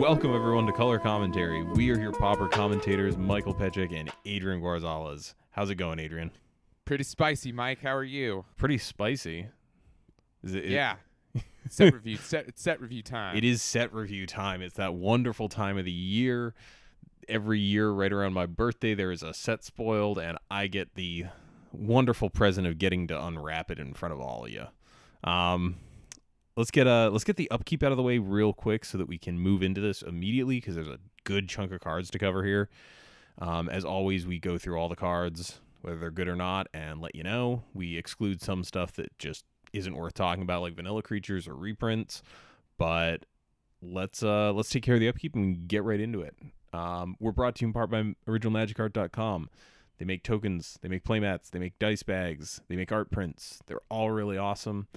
Welcome everyone to Color Commentary. We are your pauper commentators, Michael Petchik and Adrian Guarzales. How's it going, Adrian? Pretty spicy, Mike. How are you? Pretty spicy. Is it? Yeah. Set review. Set review time. It is set review time. It's that wonderful time of the year. Every year, right around my birthday, there is a set spoiled, and I get the wonderful present of getting to unwrap it in front of all of you. Let's get the upkeep out of the way real quick so that we can move into this immediately, because there's a good chunk of cards to cover here. As always, we go through all the cards, whether they're good or not, and let you know. We exclude some stuff that just isn't worth talking about, like vanilla creatures or reprints. But let's take care of the upkeep and get right into it. We're brought to you in part by OriginalMagicArt.com. They make tokens, they make playmats, they make dice bags, they make art prints. They're all really awesome.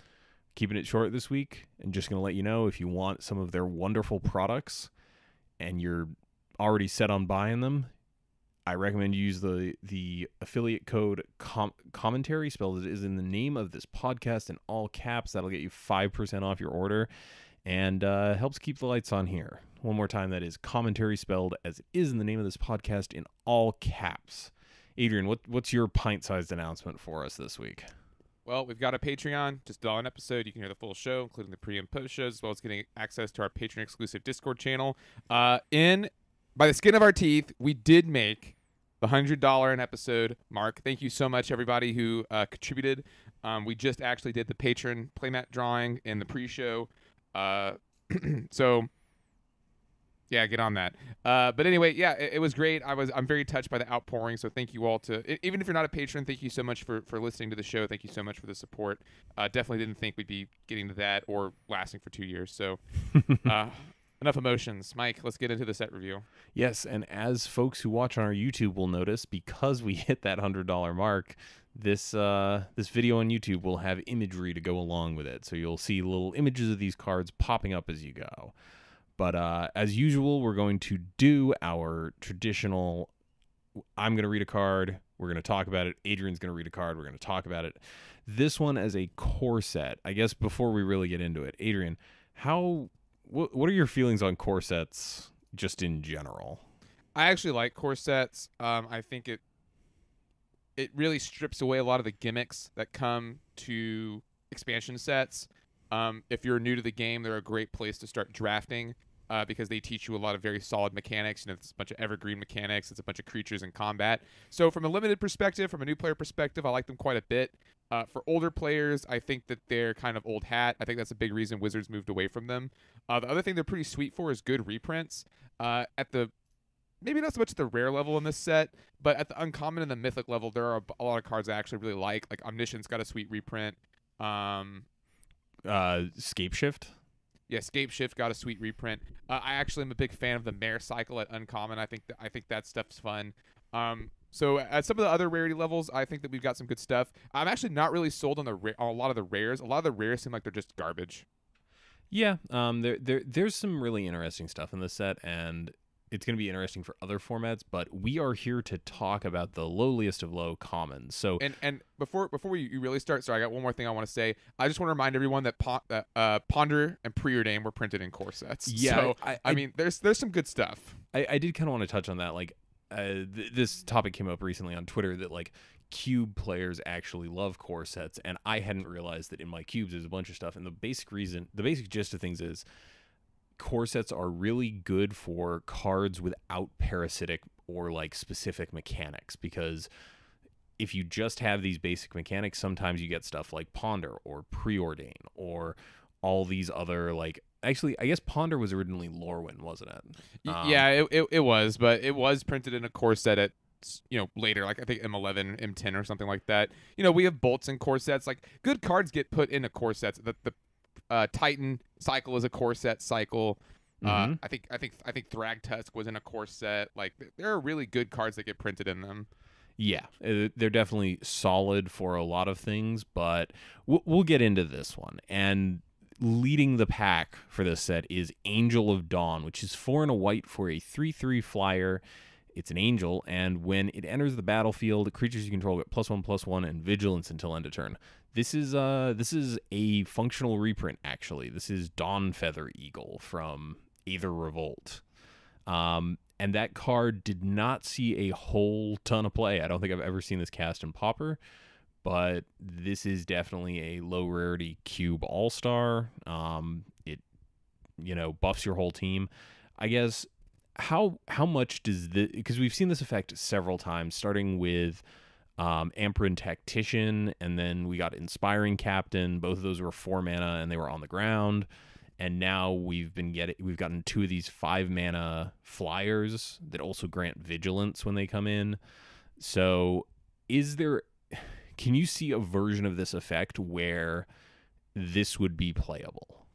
Keeping it short this week, and just going to let you know, if you want some of their wonderful products and you're already set on buying them, I recommend you use the affiliate code Commontary, spelled as it is in the name of this podcast in all caps. That'll get you 5% off your order and helps keep the lights on here. One more time, that is Commontary, spelled as it is in the name of this podcast in all caps. Adrian, what's your pint-sized announcement for us this week? Well, we've got a Patreon, just $1 an episode. You can hear the full show, including the pre and post shows, as well as getting access to our Patreon exclusive Discord channel. By the skin of our teeth, we did make the $100 an episode mark. Thank you so much, everybody who contributed. We just actually did the patron playmat drawing in the pre-show. So yeah, get on that. But anyway, yeah, it was great. I'm very touched by the outpouring. So thank you all even if you're not a patron, thank you so much for listening to the show. Thank you so much for the support. Definitely didn't think we'd be getting to that or lasting for 2 years. So enough emotions. Mike, let's get into the set review. Yes, and as folks who watch on our YouTube will notice, because we hit that $100 mark, this video on YouTube will have imagery to go along with it. So you'll see little images of these cards popping up as you go. But as usual, we're going to do our traditional, I'm going to read a card, we're going to talk about it, Adrian's going to read a card, we're going to talk about it. This one as a core set. I guess before we really get into it, Adrian, what are your feelings on core sets just in general? I actually like core sets. I think it really strips away a lot of the gimmicks that come to expansion sets. If you're new to the game, they're a great place to start drafting. Because they teach you a lot of very solid mechanics. You know, it's a bunch of evergreen mechanics. It's a bunch of creatures in combat. So from a limited perspective, from a new player perspective, I like them quite a bit. For older players, I think that they're kind of old hat. I think that's a big reason Wizards moved away from them. The other thing they're pretty sweet for is good reprints. Maybe not so much at the rare level in this set, but at the uncommon and the mythic level, there are a lot of cards I actually really like. Like Omniscience got a sweet reprint. Scapeshift? Yeah, Scapeshift got a sweet reprint. I actually am a big fan of the Mare cycle at Uncommon. I think that stuff's fun. So at some of the other rarity levels, I think that we've got some good stuff. I'm actually not really sold on a lot of the rares. A lot of the rares seem like they're just garbage. Yeah, there's some really interesting stuff in this set, and it's going to be interesting for other formats, but we are here to talk about the lowliest of low commons. So and before you really start, sorry, I got one more thing I want to say. I just want to remind everyone that Ponder and Preordain were printed in core sets. Yeah, so, I mean, there's some good stuff. I did kind of want to touch on that. Like, this topic came up recently on Twitter that like cube players actually love core sets, and I hadn't realized that in my cubes there's a bunch of stuff. And the basic gist of things is, core sets are really good for cards without parasitic or like specific mechanics, because if you just have these basic mechanics, sometimes you get stuff like Ponder or Preordain or all these other, like, actually I guess Ponder was originally Lorwyn, wasn't it? Yeah, it was, but it was printed in a core set at later, like I think M11, M10 or something like that. We have bolts in core sets. Like, good cards get put into core sets. The Titan cycle is a core set cycle. I think Thragtusk was in a core set. Like, there are really good cards that get printed in them. Yeah, they're definitely solid for a lot of things, but we'll get into this one. And leading the pack for this set is Angel of Dawn, which is 4 and a white for a 3/3 flyer. It's an angel, and when it enters the battlefield, creatures you control get +1/+1 and vigilance until end of turn. This is a functional reprint, actually. This is Dawn Feather Eagle from Aether Revolt. And that card did not see a whole ton of play. I don't think I've ever seen this cast in Pauper, but this is definitely a low rarity cube all-star. It, buffs your whole team. I guess how much does this, because we've seen this effect several times, starting with Amperin Tactician, and then we got Inspiring Captain. Both of those were 4 mana and they were on the ground. And now we've gotten 2 of these 5 mana flyers that also grant vigilance when they come in. So can you see a version of this effect where this would be playable?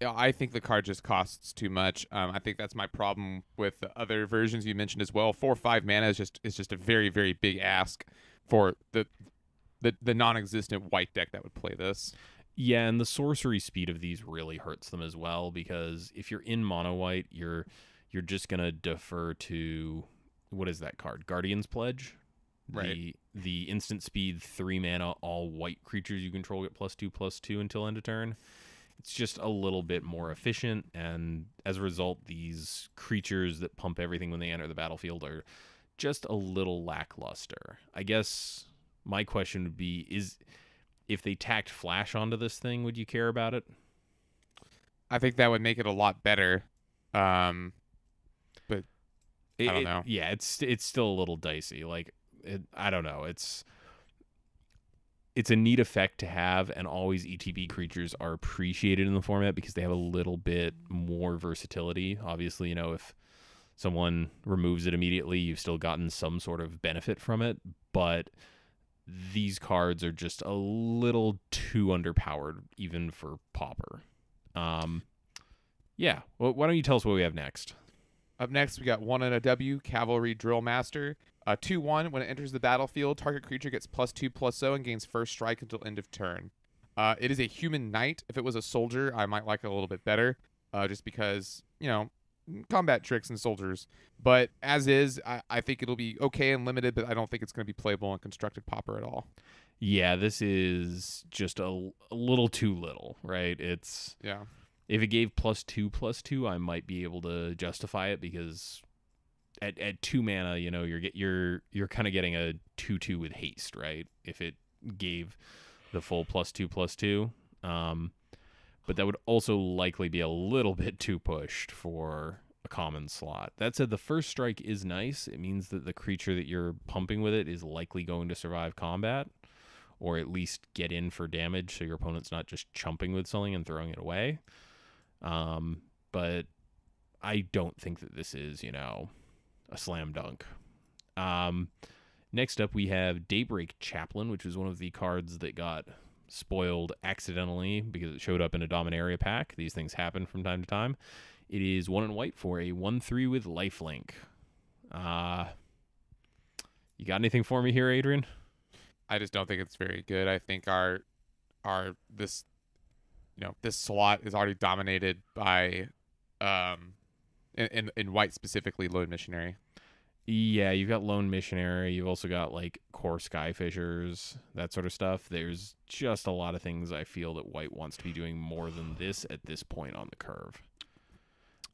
Yeah, I think the card just costs too much. I think that's my problem with the other versions you mentioned as well. 4 or 5 mana is just a very, very big ask for the non-existent white deck that would play this. Yeah, and the sorcery speed of these really hurts them as well, because if you're in mono white, you're just gonna defer to, what is that card? Guardian's Pledge. Right. The instant speed 3 mana all white creatures you control get +2/+2 until end of turn. It's just a little bit more efficient, and as a result, these creatures that pump everything when they enter the battlefield are just a little lackluster. I guess my question would be, if they tacked Flash onto this thing, would you care about it? I think that would make it a lot better. But I don't know. Yeah, it's still a little dicey. Like, I don't know. It's a neat effect to have, and always ETB creatures are appreciated in the format because they have a little bit more versatility. Obviously, if someone removes it immediately, you've still gotten some sort of benefit from it, but these cards are just a little too underpowered even for Pauper. Yeah. Well, why don't you tell us what we have next? Up next, we got 1 and a W, Cavalry Drill Master. 2/1, when it enters the battlefield, target creature gets +2/+0 and gains first strike until end of turn. It is a human knight. If it was a soldier, I might like it a little bit better, just because, combat tricks and soldiers. But as is, I think it'll be okay and limited, but I don't think it's going to be playable in Constructed Pauper at all. Yeah, this is just a little too little, right? Yeah. If it gave +2/+2, I might be able to justify it, because at 2 mana, you're kind of getting a 2/2 with haste, right? If it gave the full +2/+2, but that would also likely be a little bit too pushed for a common slot. That said, the first strike is nice. It means that the creature that you're pumping with it is likely going to survive combat, or at least get in for damage, so your opponent's not just chumping with something and throwing it away. But I don't think that this is, a slam dunk. Next up, we have Daybreak Chaplain, which is one of the cards that got spoiled accidentally because it showed up in a Dominaria pack. These things happen from time to time. It is 1 and white for a 1/3 with lifelink. You got anything for me here, Adrian? I just don't think it's very good. I think this slot is already dominated by in white, specifically Lone Missionary. Yeah, you've got Lone Missionary. You've also got like Core Skyfishers, that sort of stuff. There's just a lot of things I feel that white wants to be doing more than this at this point on the curve.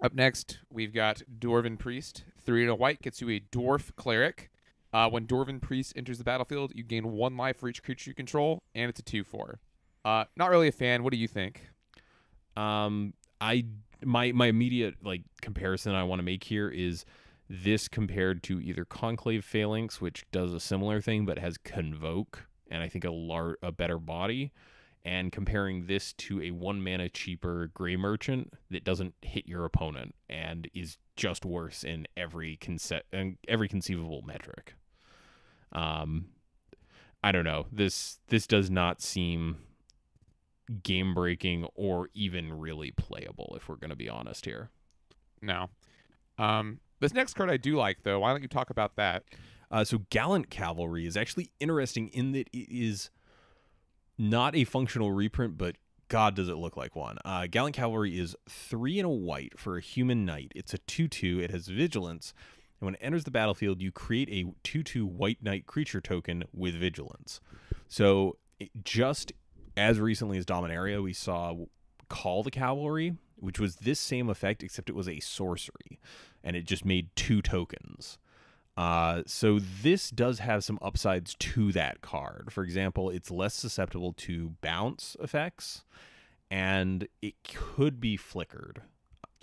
Up next, we've got Dwarven Priest. 3 and a white gets you a Dwarf Cleric. When Dwarven Priest enters the battlefield, you gain 1 life for each creature you control, and it's a 2/4. Not really a fan. What do you think? My immediate comparison I want to make here is this compared to either Conclave Phalanx, which does a similar thing but has Convoke and I think a better body, and comparing this to a 1 mana cheaper Gray Merchant that doesn't hit your opponent and is just worse in every conceivable metric. I don't know. This does not seem game breaking or even really playable, if we're going to be honest here. No. This next card I do like, though. Why don't you talk about that? So Gallant Cavalry is actually interesting in that it is not a functional reprint, but God, does it look like one. Gallant Cavalry is 3 and a white for a human knight. It's a 2/2. It has vigilance. And when it enters the battlefield, you create a 2/2 white knight creature token with vigilance. So just as recently as Dominaria, we saw Call the Cavalry, which was this same effect, except it was a sorcery, and it just made 2 tokens. So this does have some upsides to that card. For example, it's less susceptible to bounce effects, and it could be flickered.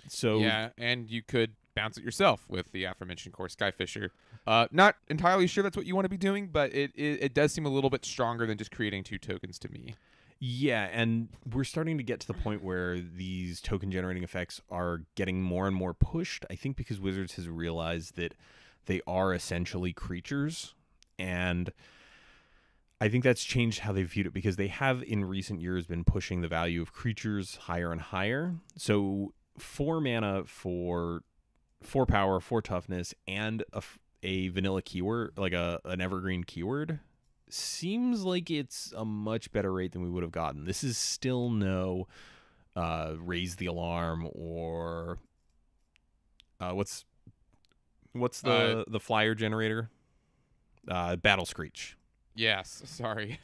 So yeah, and you could bounce it yourself with the aforementioned Core Skyfisher. Not entirely sure that's what you want to be doing, but it does seem a little bit stronger than just creating 2 tokens to me. yeah, and we're starting to get to the point where these token generating effects are getting more and more pushed. I think because Wizards has realized that they are essentially creatures, and I think that's changed how they viewed it, because they have in recent years been pushing the value of creatures higher and higher. So 4 mana for 4 power, 4 toughness, and a vanilla keyword, like an evergreen keyword, seems like it's a much better rate than we would have gotten. This is still no raise the alarm or what's the flyer generator? Battle Screech. Yes, sorry.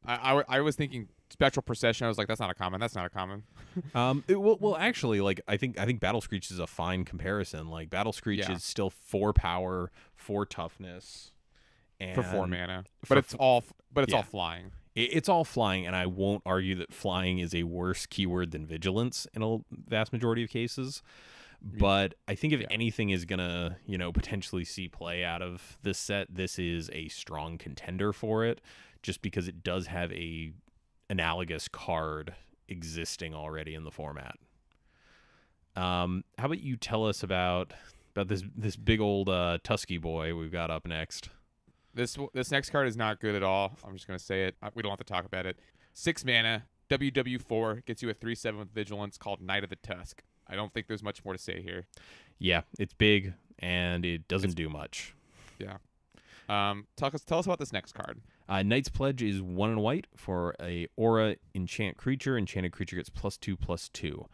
I was thinking Spectral Procession. I was like, that's not a common. That's not a common. Well, actually, like I think Battle Screech is a fine comparison. Like Battle Screech is still 4 power, 4 toughness, and for 4 mana, but it's all flying. It's all flying, and I won't argue that flying is a worse keyword than vigilance in a vast majority of cases. But I think if anything is gonna, potentially see play out of this set, this is a strong contender for it, just because it does have a analogous card existing already in the format. How about you tell us about this big old Tusky boy we've got up next? This next card is not good at all. I'm just gonna say it. We don't have to talk about it. 6 mana, WW4, gets you a 3/7 with vigilance, called Knight of the Tusk. I don't think there's much more to say here. Yeah, it's big and it doesn't do much. Yeah. Tell us about this next card. Knight's Pledge is 1 and white for a aura enchant creature. Enchanted creature gets +2/+2.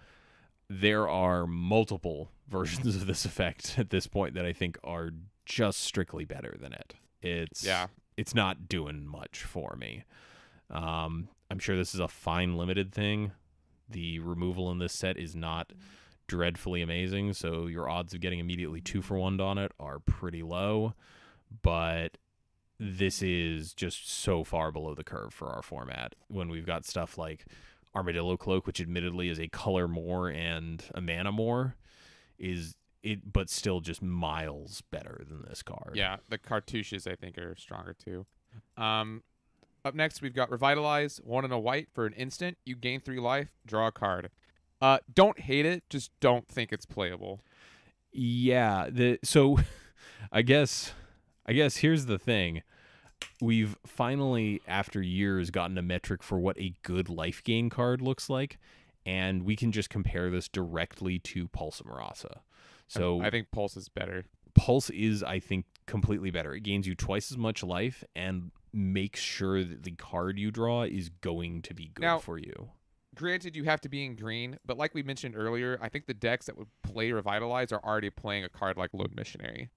There are multiple versions of this effect at this point that I think are just strictly better than it. It's not doing much for me. I'm sure this is a fine limited thing. The removal in this set is not dreadfully amazing, so your odds of getting immediately 2-for-1 on it are pretty low, but this is just so far below the curve for our format when we've got stuff like Armadillo Cloak, which admittedly is a color more and a mana more, but still just miles better than this card. Yeah, the cartouches I think are stronger too. Up next, we've got Revitalize, 1 and a white for an instant. You gain 3 life, draw a card. Don't hate it, just don't think it's playable. Yeah, so I guess here's the thing. We've finally, after years, gotten a metric for what a good life gain card looks like, and we can just compare this directly to Pulse Marasa. So I think Pulse is better. Pulse is, I think, completely better. It gains you twice as much life and makes sure that the card you draw is going to be good for you. Granted, you have to be in green, but like we mentioned earlier, I think the decks that would play Revitalize are already playing a card like Lone Missionary.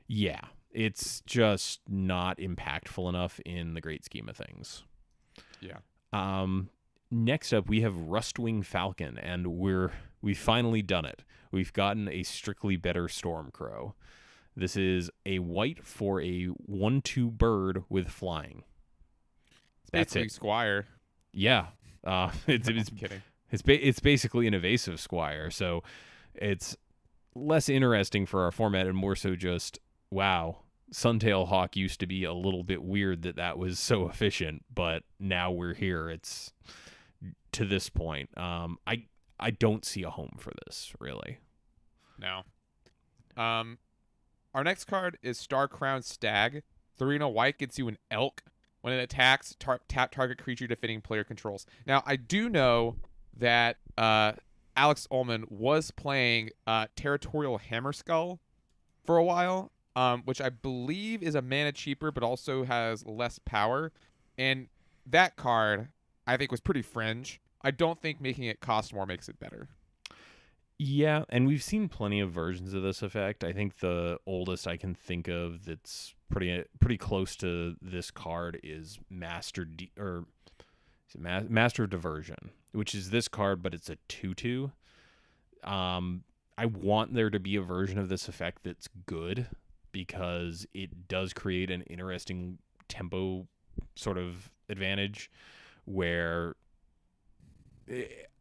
Yeah, it's just not impactful enough in the great scheme of things. Yeah. Next up, we have Rustwing Falcon, and we've finally done it. We've gotten a strictly better Stormcrow. This is a white for a 1/2 bird with flying. That's it. Squire. Yeah. It's kidding. It's basically an evasive Squire, so it's less interesting for our format and more so just, wow, Suntail Hawk used to be a little bit weird that was so efficient, but now we're here. It's to this point. I don't see a home for this, really. No. Our next card is Star Crown Stag. 3 and a white gets you an elk. When it attacks, tap target creature defending player controls. Now, I do know that Alex Ullman was playing Territorial Hammerskull for a while, which I believe is a mana cheaper, but also has less power. And that card, I think, was pretty fringe. I don't think making it cost more makes it better. Yeah, and we've seen plenty of versions of this effect. I think the oldest I can think of that's pretty close to this card is Master of Diversion, which is this card, but it's a 2/2. I want there to be a version of this effect that's good, because it does create an interesting tempo sort of advantage where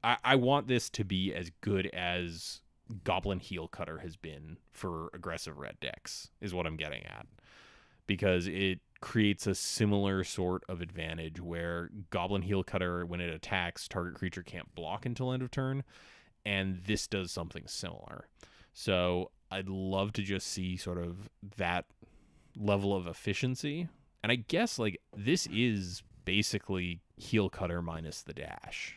I want this to be as good as Goblin Heel Cutter has been for aggressive red decks, is what I'm getting at. Because it creates a similar sort of advantage where Goblin Heel Cutter, when it attacks, target creature can't block until end of turn, and this does something similar. So I'd love to just see sort of that level of efficiency. And I guess like this is basically Heel Cutter minus the dash.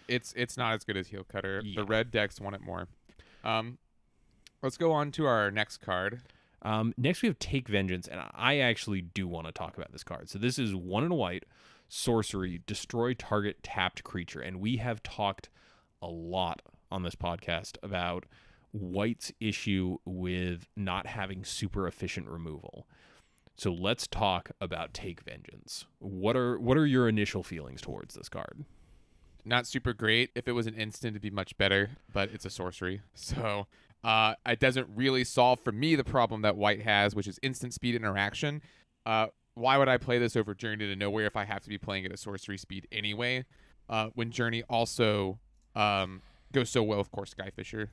It's not as good as Heel Cutter. Yeah. The red decks want it more. Let's go on to our next card. Next we have Take Vengeance, and I actually do want to talk about this card. So this is 1 and a white, sorcery, destroy target tapped creature. And we have talked a lot on this podcast about white's issue with not having super efficient removal. So let's talk about Take Vengeance. What are your initial feelings towards this card? Not super great. If it was an instant, it'd be much better, but it's a sorcery. So it doesn't really solve for me the problem that white has, which is instant speed interaction. Why would I play this over Journey to Nowhere if I have to be playing at a sorcery speed anyway? When Journey also goes so well with Core Skyfisher.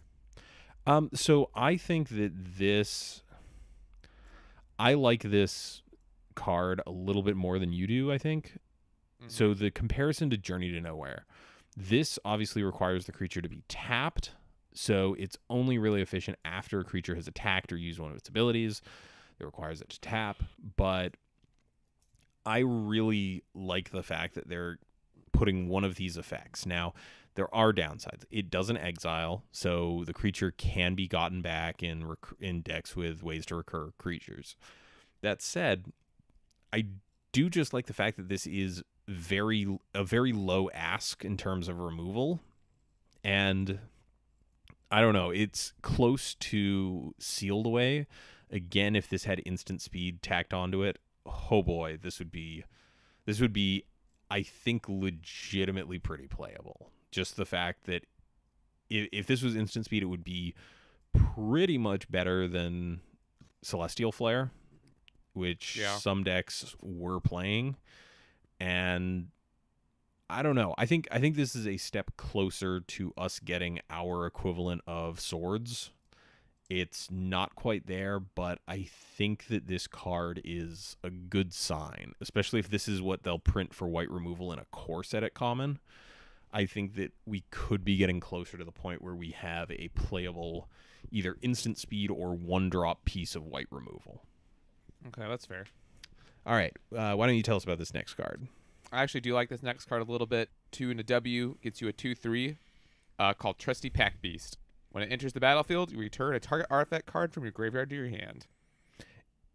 So I think that I like this card a little bit more than you do, I think. Mm-hmm. So the comparison to Journey to Nowhere, this obviously requires the creature to be tapped, so it's only really efficient after a creature has attacked or used one of its abilities. It requires it to tap, but I really like the fact that they're putting one of these effects. Now, there are downsides. It doesn't exile, so the creature can be gotten back in decks with ways to recur creatures. That said, I do just like the fact that this is a very low ask in terms of removal, and I don't know, it's close to Sealed Away. Again, if this had instant speed tacked onto it, oh boy, this would be I think legitimately pretty playable. Just the fact that if this was instant speed, it would be pretty much better than Celestial Flare, which some decks were playing. And I don't know. I think this is a step closer to us getting our equivalent of Swords. It's not quite there, but I think that this card is a good sign, especially if this is what they'll print for white removal in a core set at common. I think that we could be getting closer to the point where we have a playable either instant speed or one drop piece of white removal. Okay, that's fair. All right, why don't you tell us about this next card? I actually do like this next card a little bit. 2 and a W gets you a 2/3 called Trusty Pack Beast. When it enters the battlefield, you return a target artifact card from your graveyard to your hand.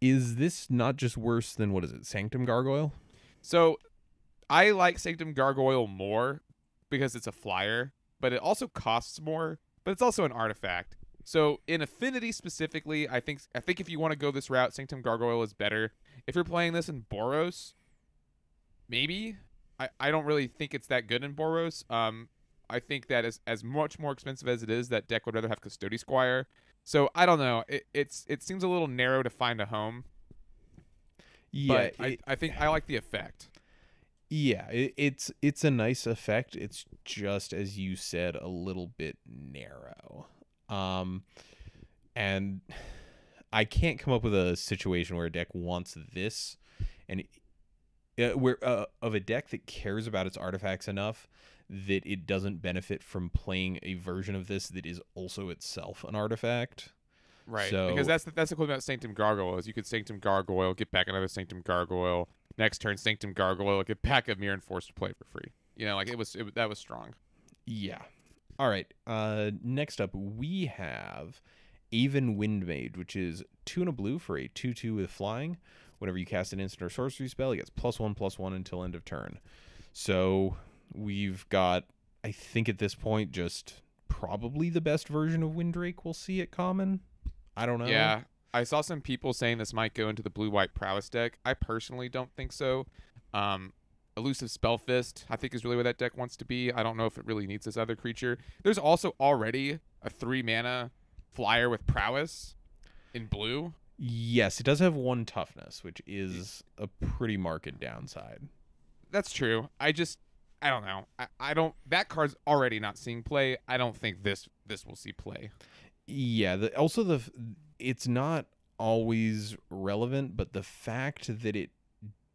Is this not just worse than, what is it, Sanctum Gargoyle? So I like Sanctum Gargoyle more because it's a flyer, but it also costs more, but it's also an artifact. So in Affinity specifically, I think if you want to go this route, Sanctum Gargoyle is better. If you're playing this in Boros, maybe. I don't really think it's that good in Boros. I think that as much more expensive as it is, that deck would rather have Custody Squire. So I don't know. It seems a little narrow to find a home. Yeah, but I think I like the effect. Yeah, it's a nice effect. It's just, as you said, a little bit narrow. And I can't come up with a situation where a deck wants this, and where of a deck that cares about its artifacts enough that it doesn't benefit from playing a version of this that is also itself an artifact. Right. So, because that's the cool thing about Sanctum Gargoyle is you could Sanctum Gargoyle, get back another Sanctum Gargoyle, next turn Sanctum Gargoyle, get back a Mirror Enforcer to play for free. You know, like that was strong. Yeah. All right. Next up we have Aven Windmage, which is 2 and a blue for a 2/2 with flying. Whenever you cast an instant or sorcery spell, it gets +1/+1 until end of turn. So we've got, I think at this point, just probably the best version of Windrake we'll see at common. I don't know. Yeah, I saw some people saying this might go into the blue-white prowess deck. I personally don't think so. Elusive Spellfist, I think, is really where that deck wants to be. I don't know if it really needs this other creature. There's also already a 3-mana flyer with prowess in blue. Yes, it does have 1 toughness, which is a pretty marked downside. That's true. I don't know. I don't. That card's already not seeing play. I don't think this will see play. Yeah. It's not always relevant, but the fact that it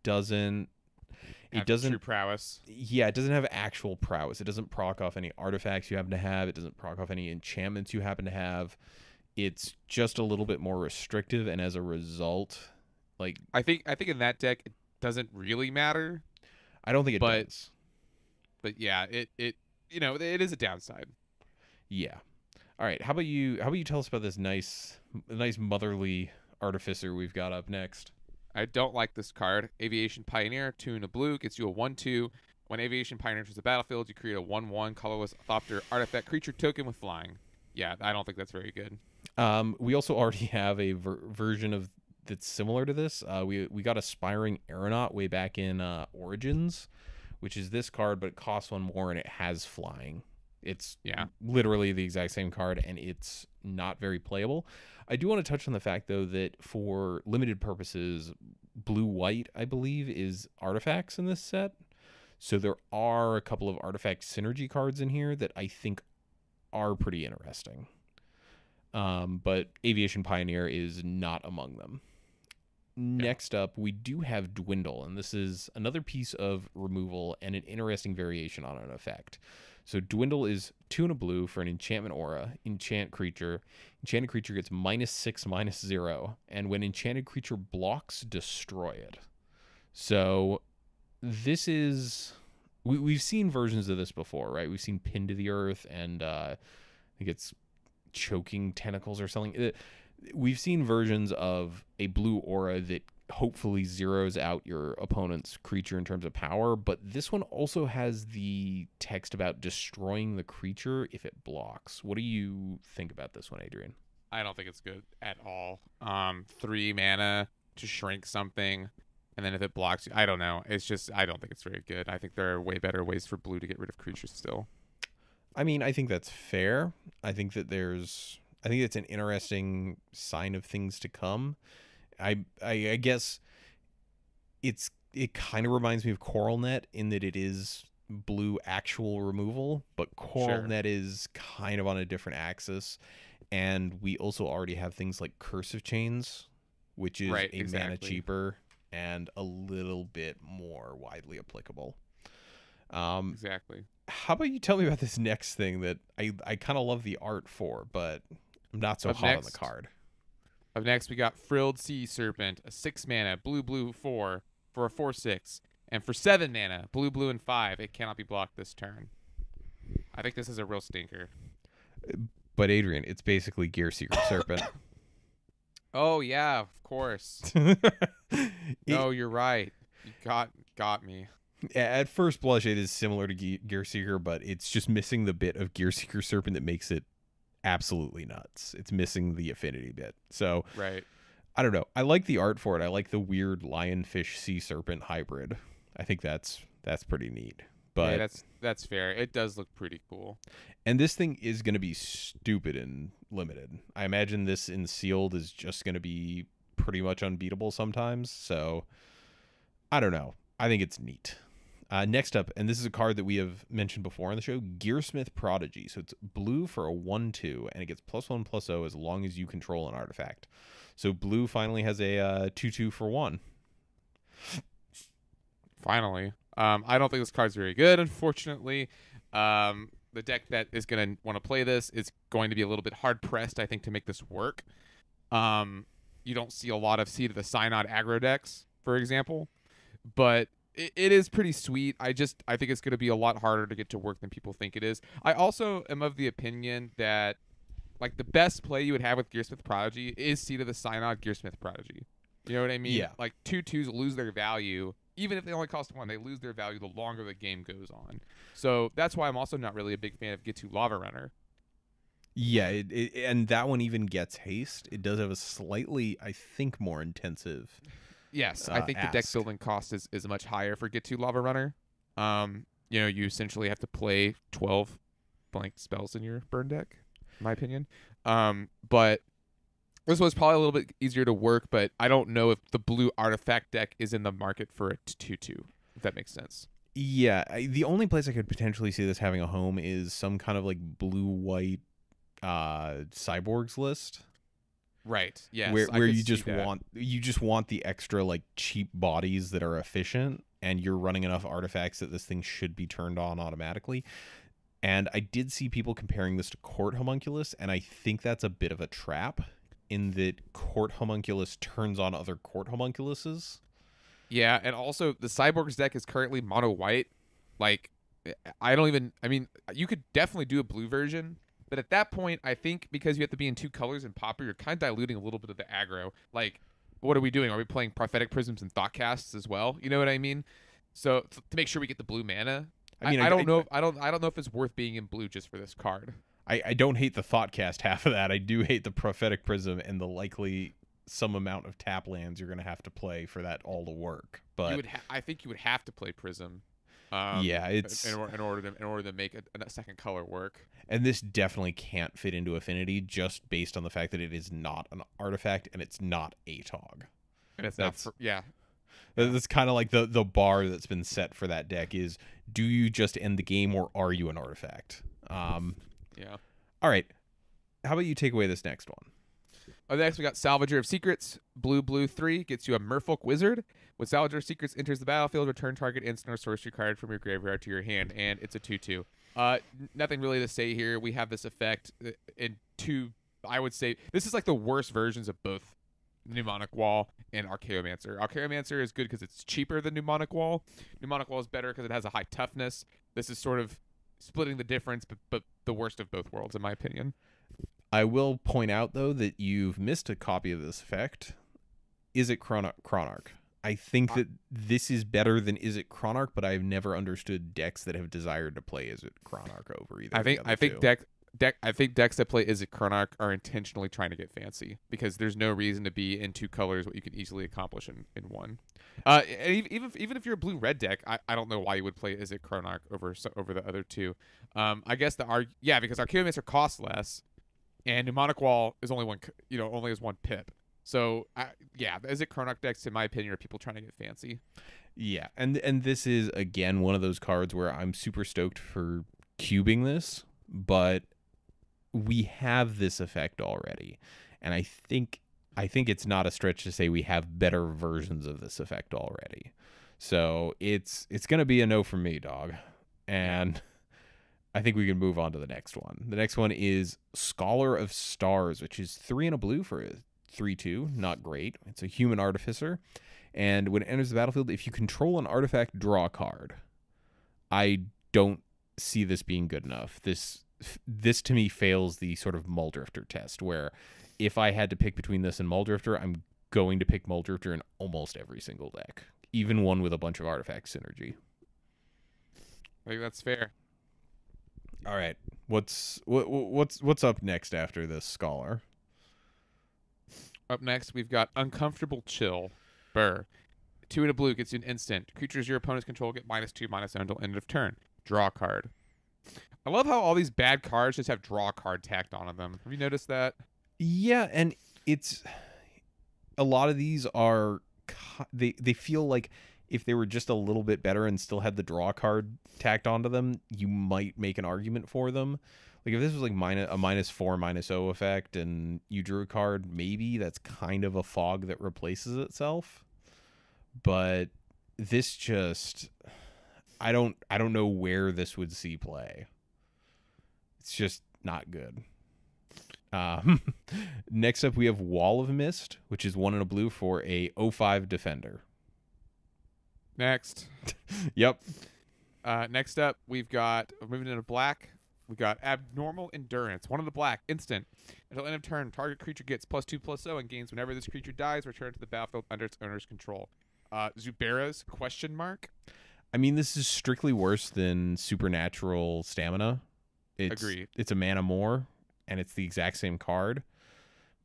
doesn't True prowess. Yeah, it doesn't have actual prowess. It doesn't proc off any artifacts you happen to have. It doesn't proc off any enchantments you happen to have. It's just a little bit more restrictive, and as a result, like I think in that deck it doesn't really matter. I don't think it does. But yeah, it it is a downside. Yeah. All right. How about you tell us about this nice motherly artificer we've got up next? I don't like this card. Aviation Pioneer, 2 and a blue, gets you a 1/2. When Aviation Pioneer enters the battlefield, you create a 1/1 colorless Thopter artifact creature token with flying. Yeah, I don't think that's very good. We also already have a version of that's similar to this. We got Aspiring Aeronaut way back in Origins, which is this card, but it costs 1 more and it has flying. It's literally the exact same card, and it's not very playable. I do want to touch on the fact, though, that for limited purposes, blue-white, I believe, is artifacts in this set. So there are a couple of artifact synergy cards in here that I think are pretty interesting. But Aviation Pioneer is not among them. Next up, we do have Dwindle, and this is another piece of removal and an interesting variation on an effect. So Dwindle is 2 and a blue for an enchantment aura, enchant creature. Enchanted creature gets -6/-0, and when enchanted creature blocks, destroy it. So this is we've seen versions of this before, right? We've seen Pinned to the Earth, and I think it's Choking Tentacles or something. We've seen versions of a blue aura that hopefully zeroes out your opponent's creature in terms of power, but this one also has the text about destroying the creature if it blocks. What do you think about this one, Adrian? I don't think it's good at all. 3 mana to shrink something, and then if it blocks you, I don't know. It's just, I don't think it's very good. I think there are way better ways for blue to get rid of creatures still. I mean, I think that's fair. I think it's an interesting sign of things to come. I guess it kind of reminds me of CoralNet in that it is blue actual removal, but CoralNet is kind of on a different axis, and we also already have things like Cursive Chains, which is mana cheaper and a little bit more widely applicable. Exactly. How about you tell me about this next thing that I kind of love the art for, but I'm not so hot on the card. Up next, we got Frilled Sea Serpent, a 6 mana, blue 4 for a 4/6. And for 7 mana, blue and 5, it cannot be blocked this turn. I think this is a real stinker. But Adrian, it's basically Gearseeker Serpent. Oh, yeah, of course. No, you're right. You got me. At first blush, it is similar to Gearseeker, but it's just missing the bit of Gearseeker Serpent that makes it absolutely nuts. It's missing the affinity bit. So I don't know. I like the art for it. I like the weird lionfish sea serpent hybrid. I think that's pretty neat. But yeah, that's fair. It does look pretty cool. And this thing is going to be stupid and limited. I imagine this in sealed is just going to be pretty much unbeatable sometimes. So I don't know. I think it's neat. Next up, and this is a card that we have mentioned before on the show, Gearsmith Prodigy. So it's blue for a 1/2, and it gets +1/+0 as long as you control an artifact. So blue finally has a 2/2 for 1. Finally. I don't think this card's very good, unfortunately. The deck that is going to want to play this is going to be a little bit hard-pressed, I think, to make this work. You don't see a lot of Seed of the Synod aggro decks, for example. But it is pretty sweet. I think it's going to be a lot harder to get to work than people think it is. I also am of the opinion that like the best play you would have with Gearsmith Prodigy is Seed of the Synod Gearsmith Prodigy. You know what I mean? Yeah. Like 2/2s lose their value. Even if they only cost 1, they lose their value the longer the game goes on. So that's why I'm also not really a big fan of Get to Lava Runner. Yeah, and that one even gets haste. It does have a slightly, I think, more intensive. Yes, I think the deck building cost is much higher for Get to Lava Runner. You essentially have to play 12 blank spells in your burn deck. in my opinion. But this was probably a little bit easier to work, but I don't know if the blue artifact deck is in the market for a 2/2, if that makes sense. Yeah, the only place I could potentially see this having a home is some kind of like blue-white cyborgs list. Right. Yes. Where you just want the extra like cheap bodies that are efficient, and you're running enough artifacts that this thing should be turned on automatically. And I did see people comparing this to Court Homunculus, and I think that's a bit of a trap in that Court Homunculus turns on other Court Homunculuses. Yeah, and also the Cyborgs deck is currently mono white. Like, I mean, you could definitely do a blue version, but at that point, I think because you have to be in 2 colors in Pauper, you're kind of diluting a little bit of the aggro. Like, what are we doing? Are we playing Prophetic Prisms and Thoughtcasts as well? You know what I mean? So to make sure we get the blue mana, I don't know if it's worth being in blue just for this card. I don't hate the Thoughtcast half of that. I do hate the Prophetic Prism and the likely some amount of tap lands you're going to have to play for that all to work. But I think you would have to play Prism. Yeah, it's in order to make a second color work. And this definitely can't fit into Affinity just based on the fact that it is not an artifact and it's not ATOG. And it's that's yeah. That's kind of like the bar that's been set for that deck is, do you just end the game or are you an artifact? Yeah. All right. How about you take away this next one? Next, we got Salvager of Secrets. Blue 3 gets you a Merfolk Wizard. When Salvager of Secrets enters the battlefield, return target instant or sorcery card from your graveyard to your hand, and it's a 2/2. Nothing really to say here. We have this effect in 2. I would say this is like the worst versions of both Mnemonic Wall and Archaeomancer. Archaeomancer is good because it's cheaper than Mnemonic Wall. Mnemonic Wall is better because it has a high toughness. This is sort of splitting the difference, but the worst of both worlds, in my opinion. I will point out, though, that you've missed a copy of this effect. Is it Chronarch? I think that this is better than Is It Chronarch, but I've never understood decks that have desired to play Is It Chronarch over either. I think decks that play Is It Chronarch are intentionally trying to get fancy because there's no reason to be in 2 colors what you can easily accomplish in 1. Even if you're a blue-red deck, I don't know why you would play Is It Chronarch over the other 2. I guess because Archaeomancer costs less, and Mnemonic Wall is only has 1 pip. So Is It Chronarch decks, in my opinion, are people trying to get fancy. Yeah, and this is again one of those cards where I'm super stoked for cubing this, but we have this effect already, and I think it's not a stretch to say we have better versions of this effect already. So it's gonna be a no from me, dog, and I think we can move on to the next one. The next one is Scholar of Stars, which is 3 and a blue for a 3/2. Not great. It's a human artificer. And when it enters the battlefield, if you control an artifact, draw a card. I don't see this being good enough. This to me fails the sort of Muldrifter test, where if I had to pick between this and Muldrifter, I'm going to pick Muldrifter in almost every single deck, even one with a bunch of artifact synergy. I think that's fair. All right, what's up next after this Scholar? Up next, we've got Uncomfortable Chill. Burr. 2 and a blue gets you an instant. Creatures your opponents control get -2/-0 until end of turn. Draw a card. I love how all these bad cards just have draw a card tacked onto them. Have you noticed that? Yeah, and it's a lot of these are they feel like if they were just a little bit better and still had the draw card tacked onto them, you might make an argument for them. Like if this was like a -4/-0 effect and you drew a card, maybe that's kind of a fog that replaces itself. But this just I don't know where this would see play. It's just not good. Next up we have Wall of Mist, which is 1 and a blue for a 0/5 defender. Next. Yep. Next up, we've got moving into black. We got Abnormal Endurance. 1 of the black, instant. Until end of turn, target creature gets +2/+0 and gains whenever this creature dies. Return to the battlefield under its owner's control. Zubera's ? I mean, this is strictly worse than Supernatural Stamina. Agreed. It's a mana more, and it's the exact same card.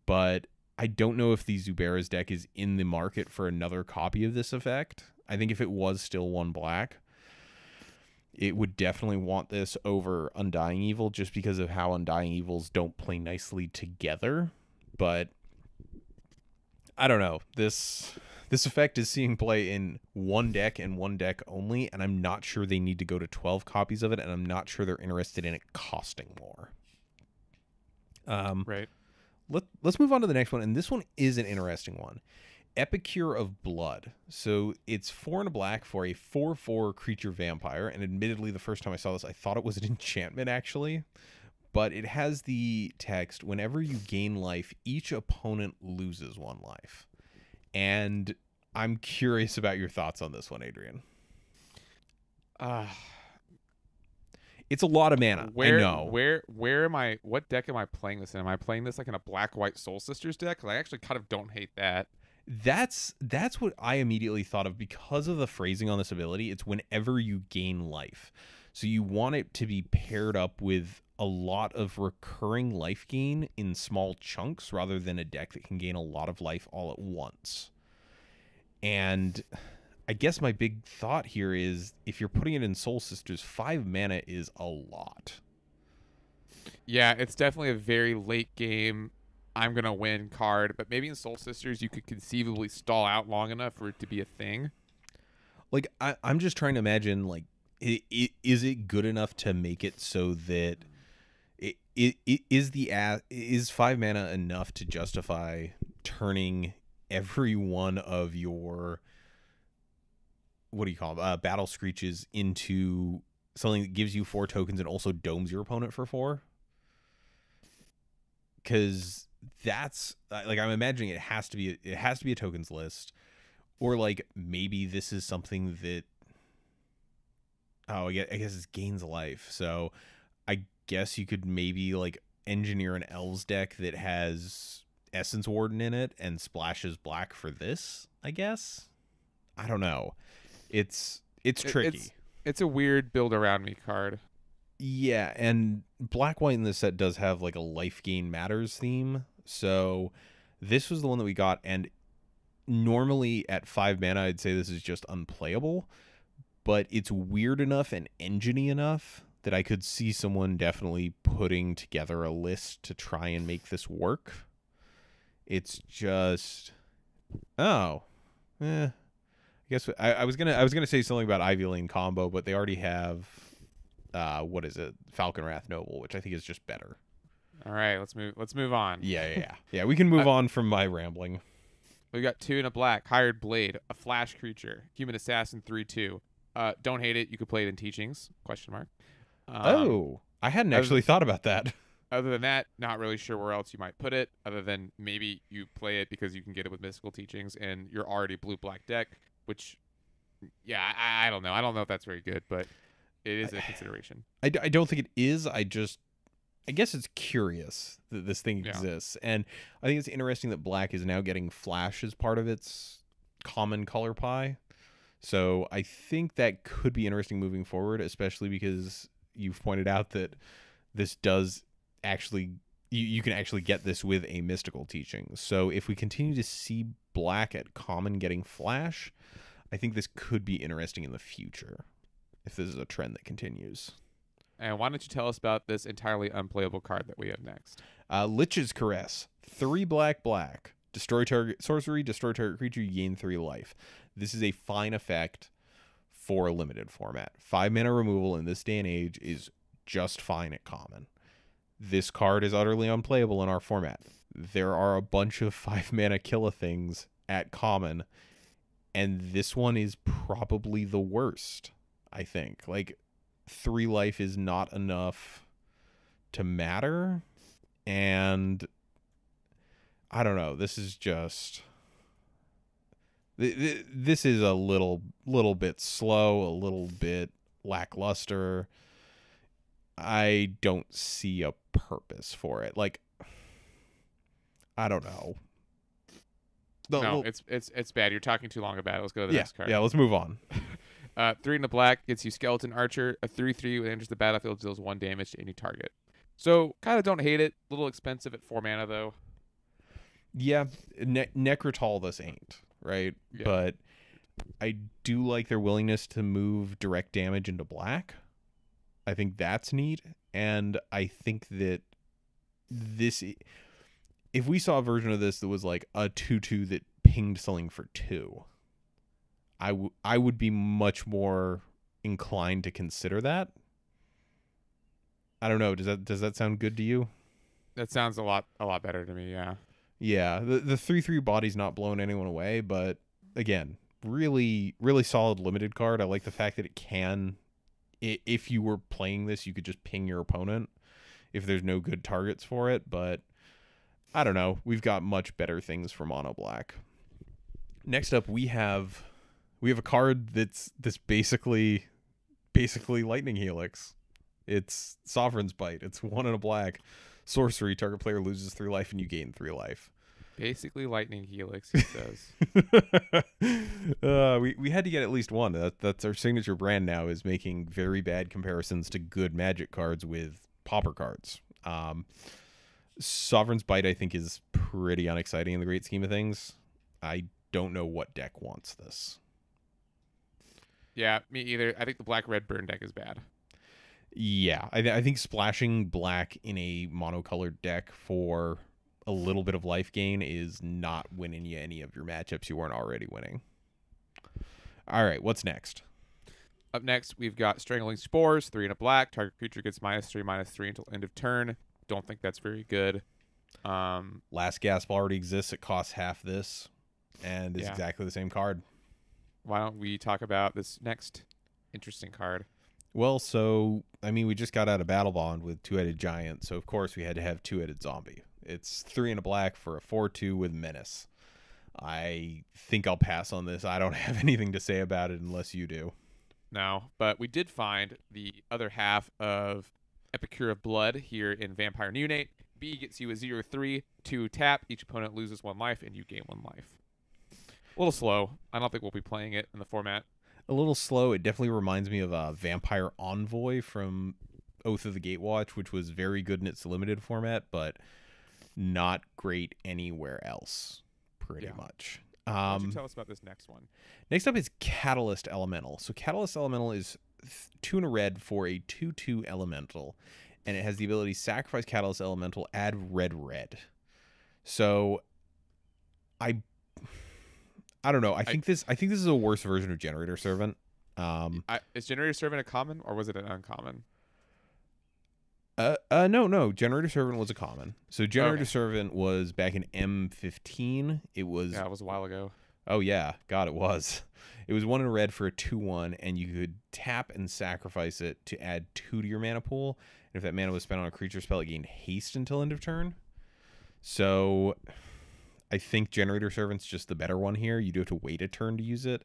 But I don't know if the Zubera's deck is in the market for another copy of this effect. I think if it was still 1 black, it would definitely want this over Undying Evil just because of how Undying Evils don't play nicely together. But I don't know. This effect is seeing play in one deck and one deck only, and I'm not sure they need to go to 12 copies of it, and I'm not sure they're interested in it costing more. Right. Let's move on to the next one, and this one is an interesting one. Epicure of Blood. So it's 4 and a black for a 4/4 creature vampire, and admittedly, the first time I saw this, I thought it was an enchantment, actually. But it has the text, whenever you gain life, each opponent loses 1 life. And I'm curious about your thoughts on this one, Adrian. It's a lot of mana. I know. Where am I? What deck am I playing this in? Am I playing this like in a black-white Soul Sisters deck? 'Cause I actually kind of don't hate that. That's what I immediately thought of because of the phrasing on this ability. It's whenever you gain life. So you want it to be paired up with a lot of recurring life gain in small chunks rather than a deck that can gain a lot of life all at once. And I guess my big thought here is if you're putting it in Soul Sisters, 5 mana is a lot. Yeah, it's definitely a very late game I'm going to win card, but maybe in Soul Sisters you could conceivably stall out long enough for it to be a thing. Like, I'm just trying to imagine, like, is it good enough to make it so that is 5 mana enough to justify turning every one of your, what do you call them, battle screeches into something that gives you 4 tokens and also domes your opponent for 4? Because that's like, I'm imagining it has to be a tokens list, or like maybe this is something that, I guess it gains life. So I guess you could maybe like engineer an Elves deck that has Essence Warden in it and splashes black for this, I guess. I don't know. It's tricky. It's a weird build around me card. Yeah, and black white in this set does have like a life gain matters theme. So this was the one that we got, and normally at 5 mana I'd say this is just unplayable, but it's weird enough and engine-y enough that I could see someone definitely putting together a list to try and make this work. It's just, I guess I was gonna say something about Ivy Lane combo, but they already have what is it, Falcon Wrath Noble, which I think is just better. All right, let's move on. Yeah. We can move on from my rambling. We got 2 and a black, Hired Blade, a flash creature, human assassin 3/2. Don't hate it. You could play it in Teachings? ? I hadn't actually thought about that. Other than that, not really sure where else you might put it, other than maybe you play it because you can get it with Mystical Teachings and you're already blue-black deck, which, yeah, I don't know. I don't know if that's very good, but it is a consideration. I don't think it is. I guess it's curious that this thing exists. And I think it's interesting that black is now getting flash as part of its common color pie. So I think that could be interesting moving forward, especially because you've pointed out that this does actually, you can actually get this with a Mystical Teaching. So if we continue to see black at common getting flash, I think this could be interesting in the future if this is a trend that continues. And why don't you tell us about this entirely unplayable card that we have next? Lich's Caress. 3 black. Destroy target sorcery, destroy target creature, you gain 3 life. This is a fine effect for a limited format. 5 mana removal in this day and age is just fine at common. This card is utterly unplayable in our format. There are a bunch of 5 mana kill-a-things at common, and this one is probably the worst, I think. Like, 3 life is not enough to matter, and I don't know. This is just, this is a little bit slow, a little bit lackluster. I don't see a purpose for it. Like, I don't know. It's bad. You're talking too long about it. Let's go to the next card. Yeah, let's move on. 3 and a black gets you Skeleton Archer. A 3/3 when it enters the battlefield deals 1 damage to any target. So kind of don't hate it. A little expensive at 4 mana though. Yeah, Necrotal this ain't, right? Yeah. But I do like their willingness to move direct damage into black. I think that's neat, and I think that this, if we saw a version of this that was like a 2/2 that pinged something for 2, I would be much more inclined to consider that. I don't know. Does that sound good to you? That sounds a lot better to me. Yeah. Yeah, the 3/3 body's not blowing anyone away, but again, really really solid limited card. I like the fact that it can, if you were playing this, you could just ping your opponent if there's no good targets for it, but I don't know. We've got much better things for mono black. Next up, we have a card that's basically Lightning Helix. It's Sovereign's Bite. It's 1 and a black. Sorcery, target player loses 3 life and you gain 3 life. Basically Lightning Helix, he says. We had to get at least one. That's our signature brand now, is making very bad comparisons to good Magic cards with Pauper cards. Sovereign's Bite, I think, is pretty unexciting in the great scheme of things. I don't know what deck wants this. Yeah, me either. I think the black-red burn deck is bad. Yeah, I think splashing black in a monocolored deck for a little bit of life gain is not winning you any of your matchups you weren't already winning. All right, what's next? Up next, we've got Strangling Spores, 3 and a black. Target creature gets -3/-3 until end of turn. Don't think that's very good. Last Gasp already exists. It costs half this, and is exactly the same card. Why don't we talk about this next interesting card? Well, so, I mean, we just got out of Battle Bond with Two-Headed Giant, so of course we had to have Two-Headed Zombie. It's 3 and a black for a 4/2 with Menace. I think I'll pass on this. I don't have anything to say about it unless you do. No, but we did find the other half of Epicure of Blood here in Vampire Neonate. B gets you a 0/3, 2 tap. Each opponent loses 1 life, and you gain 1 life. A little slow. I don't think we'll be playing it in the format. A little slow. It definitely reminds me of Vampire Envoy from Oath of the Gatewatch, which was very good in its limited format, but not great anywhere else, pretty much. Why don't you tell us about this next one? Next up is Catalyst Elemental. So Catalyst Elemental is 2 and a red for a 2/2 elemental, and it has the ability sacrifice Catalyst Elemental, add red. So I don't know. I think this is a worse version of Generator Servant. Is Generator Servant a common, or was it an uncommon? No. Generator Servant was a common. So Generator Servant was back in M15. It was a while ago. Oh yeah, God, it was. It was 1 in red for a 2/1, and you could tap and sacrifice it to add 2 to your mana pool. And if that mana was spent on a creature spell, it gained haste until end of turn. So I think Generator Servant's just the better one here. You do have to wait a turn to use it,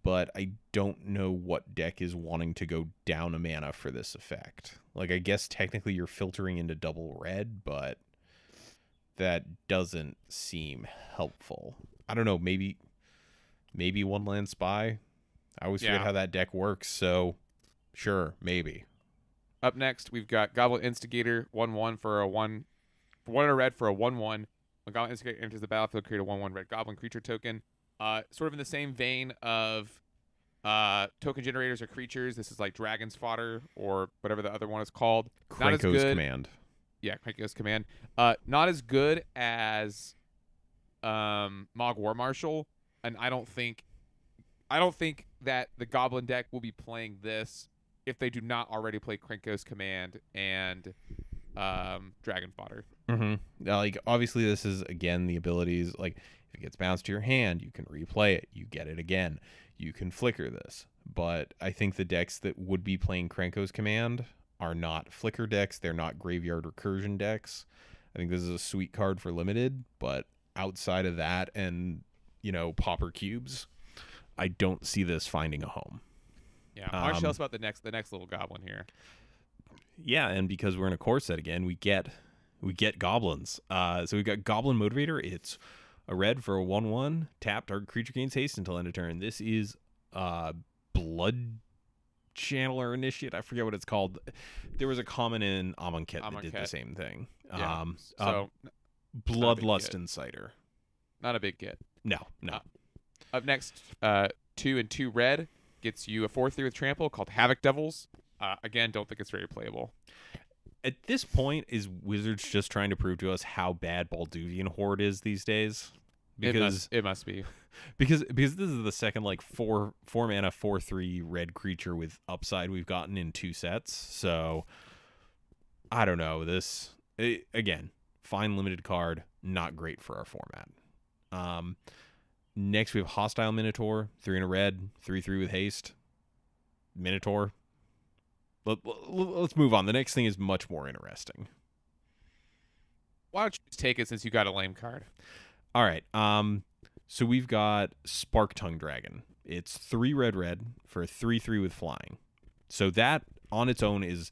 but I don't know what deck is wanting to go down a mana for this effect. Like, I guess technically you're filtering into double red, but that doesn't seem helpful. I don't know, maybe One Land Spy? I always forget how that deck works, so sure, maybe. Up next, we've got Goblin Instigator, 1/1 for a 1 and a red for a 1/1. When Goblin Instigator enters the battlefield, create a 1/1 red goblin creature token. Sort of in the same vein of token generators or creatures. This is like Dragon's Fodder or whatever the other one is called. Krenko's Command. Yeah, Krenko's Command. Not as good as Mog War Marshal, and I don't think that the Goblin deck will be playing this if they do not already play Krenko's Command and Dragon Fodder. Now, like, obviously this is, again, the abilities, like, if it gets bounced to your hand, you can replay it, you get it again, you can flicker this. But I think the decks that would be playing Krenko's Command are not flicker decks, they're not graveyard recursion decks. I think this is a sweet card for limited, but outside of that and, you know, Pauper Cubes, I don't see this finding a home. Yeah, Marsh, tell us about the next little goblin here. Yeah, and because we're in a core set again, we get goblins. So we've got Goblin Motivator. It's a red for a 1/1. Tap, target creature gains haste until end of turn. This is Blood Channeler Initiate. I forget what it's called. There was a common in Amonkhet that did the same thing. Yeah. Bloodlust Inciter. Not a big get. No. Up next, 2 and 2 red gets you a 4/3 with trample called Havoc Devils. Again, don't think it's very playable. At this point, is Wizards just trying to prove to us how bad Balduvian Horde is these days? Because it must be. because this is the second like four mana 4/3 red creature with upside we've gotten in 2 sets. So I don't know. Again, fine limited card, not great for our format. Next we have Hostile Minotaur, 3 in a red, 3/3 with haste. Minotaur. Let's move on. The next thing is much more interesting. Why don't you just take it since you got a lame card? All right. So we've got Spark Tongue Dragon. It's 3 red for a 3/3 with flying. So that on its own is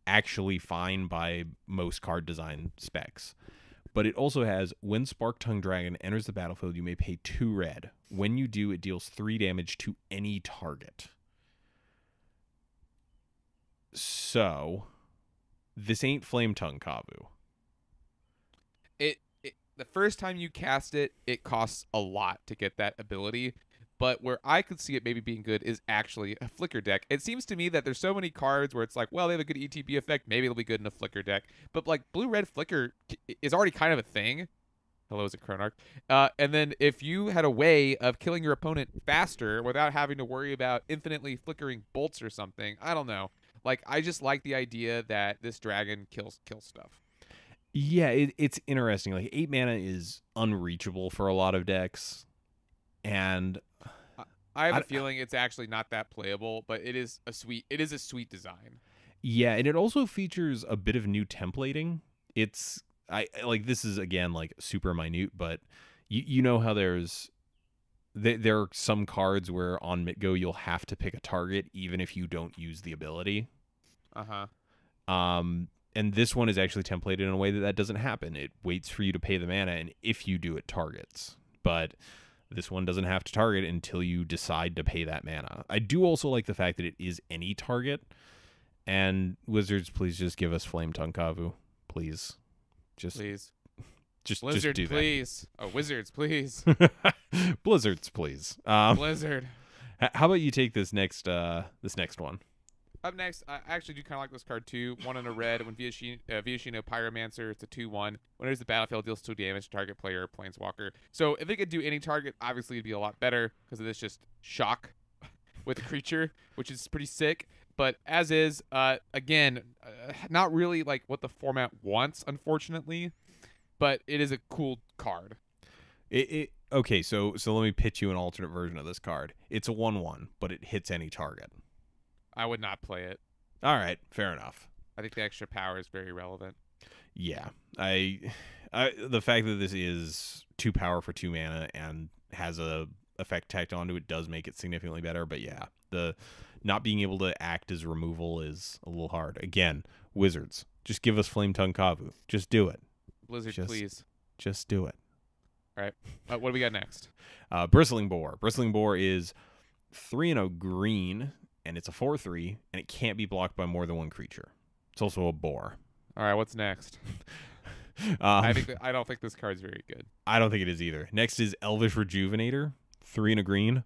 actually fine by most card design specs. But it also has, when Spark Tongue Dragon enters the battlefield, you may pay 2 red. When you do, it deals 3 damage to any target. So, this ain't Flame Tongue Kavu. The first time you cast it, it costs a lot to get that ability. But where I could see it maybe being good is actually a Flicker deck. It seems to me that there's so many cards where it's like, well, they have a good ETB effect. Maybe it'll be good in a Flicker deck. But like blue-red Flicker is already kind of a thing. Hello, is it Chronarch? And then if you had a way of killing your opponent faster without having to worry about infinitely flickering bolts or something, I don't know. Like, I just like the idea that this dragon kills stuff. Yeah, it's interesting. Like 8 mana is unreachable for a lot of decks, and I have a feeling it's actually not that playable, but it is a sweet design. Yeah, and it also features a bit of new templating. It's this is again like super minute, but you know how there are some cards where on Mitgo you'll have to pick a target even if you don't use the ability. And this one is actually templated in a way that doesn't happen. It waits for you to pay the mana, and if you do, it targets. But this one doesn't have to target until you decide to pay that mana. I do also like the fact that it is any target. And Wizards, please just give us Flame Tongue Kavu. Please. Please. Just Blizzard, just do please. Oh, Wizards, please. Blizzards, please. Blizzard. How about you take this next one? Up next, I actually do kind of like this card too. 1 in a red. When Viashino Pyromancer, it's a 2/1. When it enters the battlefield, deals 2 damage to target player or planeswalker. So if it could do any target, obviously it'd be a lot better because of this just shock with a creature, which is pretty sick. But as is, again, not really like what the format wants, unfortunately. But it is a cool card. Okay, so let me pitch you an alternate version of this card. It's a 1/1, but it hits any target. I would not play it. All right, fair enough. I think the extra power is very relevant. Yeah, the fact that this is 2 power for 2 mana and has a effect tacked onto it does make it significantly better. But yeah, the not being able to act as removal is a little hard. Again, Wizards, just give us Flame Tongue Kavu. Just do it. Blizzard, please. Just do it. All right. What do we got next? Bristling Boar. Bristling Boar is 3 and a green, and it's a 4/3, and it can't be blocked by more than 1 creature. It's also a boar. All right, what's next? I don't think this card's very good. I don't think it is either. Next is Elvish Rejuvenator, 3 and a green.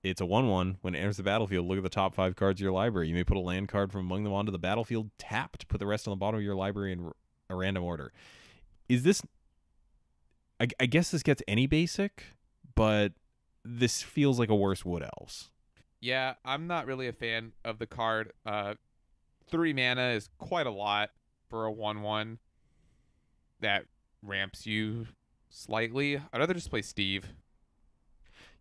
It's a 1/1. When it enters the battlefield, look at the top 5 cards of your library. You may put a land card from among them onto the battlefield tapped. Put the rest on the bottom of your library in a random order. Is this... I guess this gets any basic, but this feels like a worse Wood Elves. Yeah, I'm not really a fan of the card. 3 mana is quite a lot for a 1/1 that ramps you slightly. I'd rather just play Steve.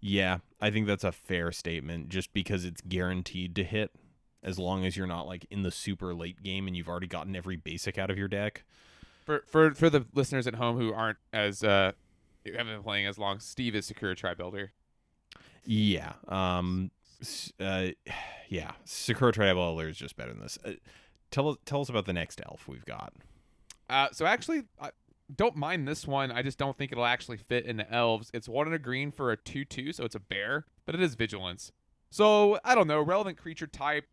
Yeah, I think that's a fair statement, just because it's guaranteed to hit as long as you're not like in the super late game and you've already gotten every basic out of your deck. For the listeners at home who aren't as haven't been playing as long, Steve is Sakura Tri-Builder. Yeah. Yeah. Sakura Tri-Builder is just better than this. Tell us about the next elf we've got. So actually, I don't mind this one. I just don't think it'll actually fit into elves. It's 1 and a green for a 2/2, so it's a bear, but it is vigilance. So I don't know, relevant creature type,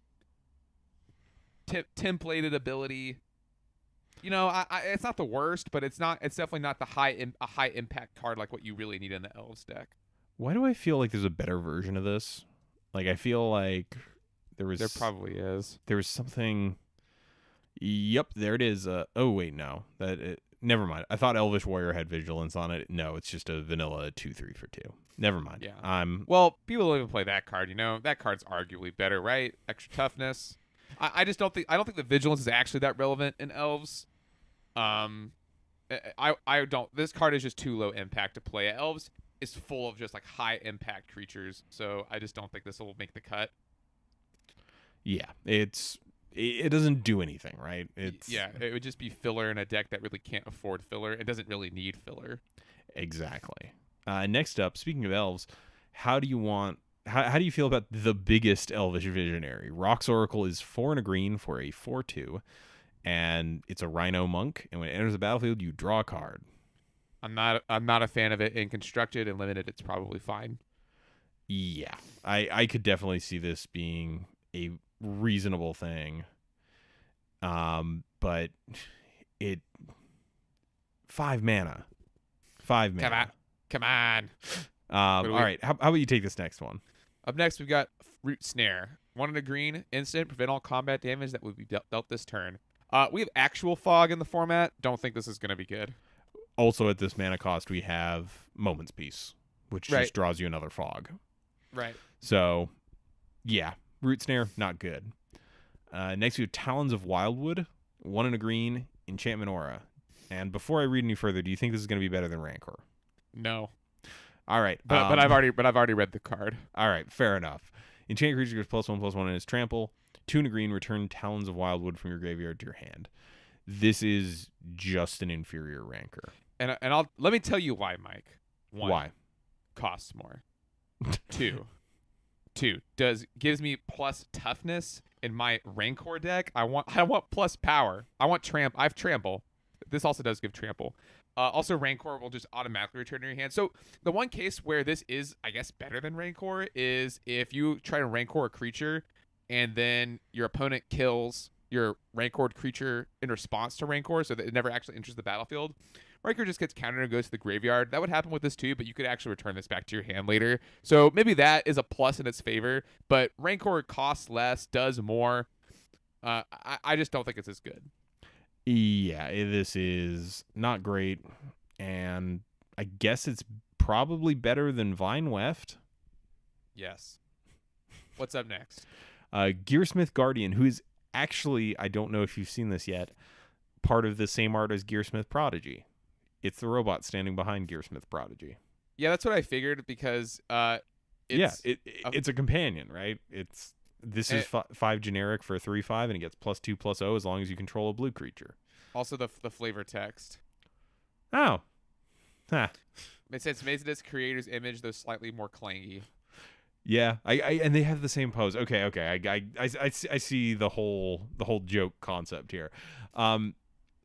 templated ability. You know, it's not the worst, but it's definitely not a high impact card like what you really need in the elves deck. Why do I feel like there's a better version of this? Like, I feel like There probably is. There was something. Yep, there it is. Oh wait, no, never mind. I thought Elvish Warrior had vigilance on it. No, it's just a vanilla 2/3 for 2. Never mind. Yeah. Well, people don't even play that card. That card's arguably better, right? Extra toughness. I just don't think the vigilance is actually that relevant in elves. I don't. This card is just too low impact to play. Elves is full of just like high impact creatures, so I just don't think this will make the cut. Yeah, it doesn't do anything, right? It would just be filler in a deck that really can't afford filler. It doesn't really need filler. Exactly. Next up, speaking of elves, how do you feel about the biggest elvish visionary? Rock's Oracle is 4 and a green for a 4/2, and it's a Rhino monk. And when it enters the battlefield, you draw a card. I'm not a fan of it. In constructed and limited, it's probably fine. Yeah, I could definitely see this being a reasonable thing. But it 5 mana. 5 mana. Come on. All right. How about you take this next one? Up next, we've got Root Snare. 1 and a green, instant, prevent all combat damage that would be dealt this turn. We have actual fog in the format. Don't think this is going to be good. Also, at this mana cost, we have Moment's Peace, which just draws you another fog. Right. So, yeah, Root Snare, not good. Next, we have Talons of Wildwood. 1 and a green, enchantment aura. And before I read any further, do you think this is going to be better than Rancor? No. All right, but I've already read the card. All right, fair enough. Enchanted creature gets +1/+1 in its trample. 2 and a green, return Talons of Wildwood from your graveyard to your hand. This is just an inferior Rancor. And let me tell you why, Mike. 1, why? Costs more. 2 gives me plus toughness in my Rancor deck. I want plus power. I have trample. This also does give trample. Also, Rancor will just automatically return to your hand. So the one case where this is, I guess, better than Rancor is if you try to Rancor a creature and then your opponent kills your Rancored creature in response to Rancor, so that it never actually enters the battlefield. Rancor just gets countered and goes to the graveyard. That would happen with this too, but you could actually return this back to your hand later. So maybe that is a plus in its favor, but Rancor costs less, does more. I just don't think it's as good. Yeah, this is not great, and I guess it's probably better than Vine Weft. Yes. What's up next? Gearsmith Guardian, who is actually, I don't know if you've seen this yet, part of the same art as Gearsmith Prodigy. It's the robot standing behind Gearsmith Prodigy. Yeah, that's what I figured because it's a companion, right? This is 5 generic for a 3/5, and it gets +2/+0 as long as you control a blue creature. Also, the flavor text. Oh. Huh. It says made this creator's image, though slightly more clangy. Yeah, and they have the same pose. Okay. I see the whole joke concept here.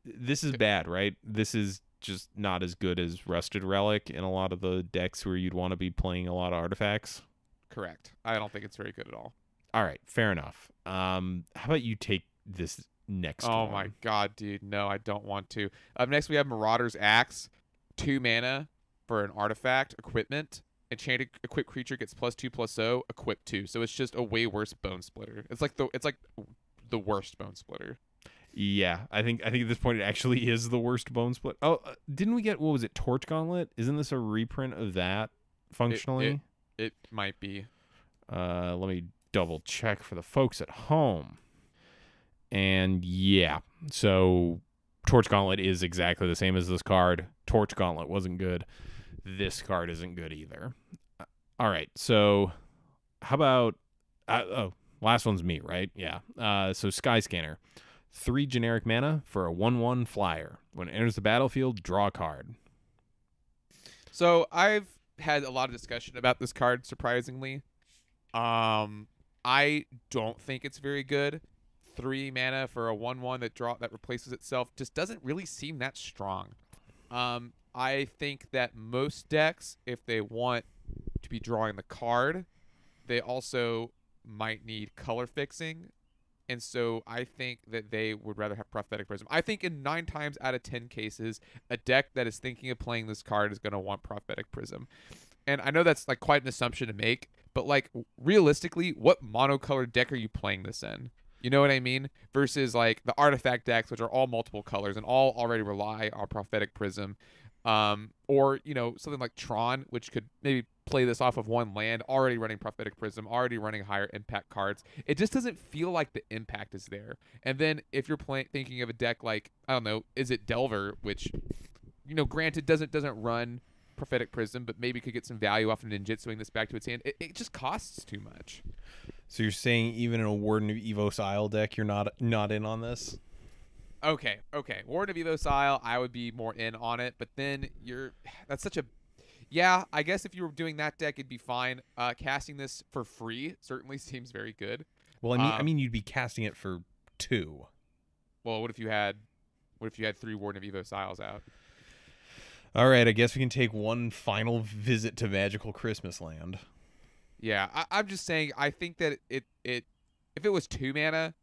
This is bad, right? This is just not as good as Rusted Relic in a lot of the decks where you'd want to be playing a lot of artifacts. Correct. I don't think it's very good at all. All right, fair enough. How about you take this next one? Oh my god, dude. No, I don't want to. Up next, we have Marauder's Axe. 2 mana for an artifact, equipment. Enchanted equipped creature gets +2/+0, equip 2. So it's just a way worse Bone Splitter. It's like the worst Bone Splitter. Yeah, I think at this point it actually is the worst Bone Split. Oh, didn't we get, what was it, Torch Gauntlet? Isn't this a reprint of that functionally? It might be. Let me double check for the folks at home. And yeah, so Torch Gauntlet is exactly the same as this card. Torch Gauntlet wasn't good. This card isn't good either. All right, so how about last one's me, right? Yeah. So Sky Scanner, 3 generic mana for a 1/1 flyer. When it enters the battlefield, draw a card. So I've had a lot of discussion about this card, surprisingly. I don't think it's very good. 3 mana for a 1/1 that replaces itself just doesn't really seem that strong. I think that most decks, if they want to be drawing the card, they also might need color fixing. And so I think that they would rather have Prophetic Prism. I think in 9 times out of 10 cases, a deck that is thinking of playing this card is going to want Prophetic Prism. And I know that's like quite an assumption to make, but like realistically, what monocolored deck are you playing this in? You know what I mean? Versus like the artifact decks, which are all multiple colors and all already rely on Prophetic Prism. Or, you know, something like Tron, which could maybe play this off of one land, already running Prophetic Prism, already running higher impact cards. It just doesn't feel like the impact is there. And then if you're thinking of a deck like, I don't know, is it Delver, which, you know, granted doesn't run Prophetic Prism, but maybe could get some value off of ninjutsuing this back to its hand. It just costs too much. So you're saying even in a Warden of Evos Isle deck, you're not in on this? Okay. Warden of Evos Isle, I would be more in on it, but then that's such a, yeah, I guess if you were doing that deck, it'd be fine. Casting this for free certainly seems very good. Well, I mean, you'd be casting it for 2. Well, what if you had 3 Warden of Evos Isles out? All right, I guess we can take one final visit to Magical Christmas Land. Yeah, I'm just saying. I think that if it was 2 mana,